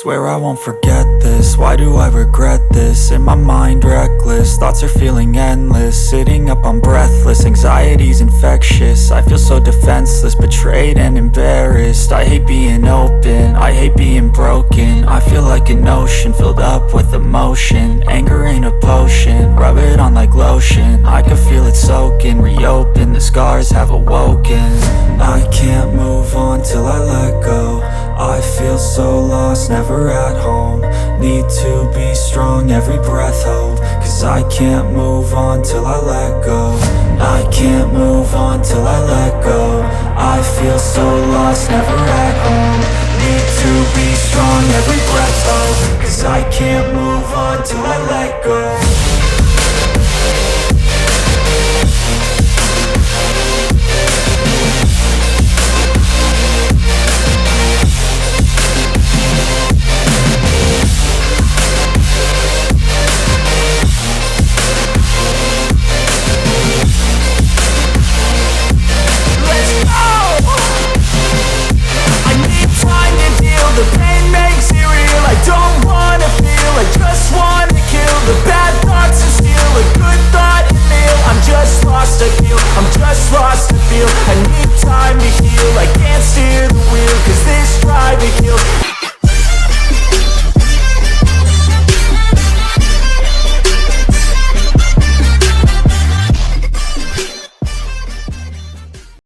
Swear I won't forget this, why do I regret this? In my mind reckless, thoughts are feeling endless. Sitting up I'm breathless, anxiety's infectious. I feel so defenseless, betrayed and embarrassed. I hate being open, I hate being broken. I feel like an ocean filled up with emotion. Anger ain't a potion, rub it on like lotion. I can feel it soaking, reopen, the scars have awoken. I can't move on till I let go. I feel so lost, never at home. Need to be strong, every breath hold. Cause I can't move on till I let go. I can't move on till I let go. I feel so lost, never at home. Need to be strong, every breath hold. Cause I can't move on till I let go.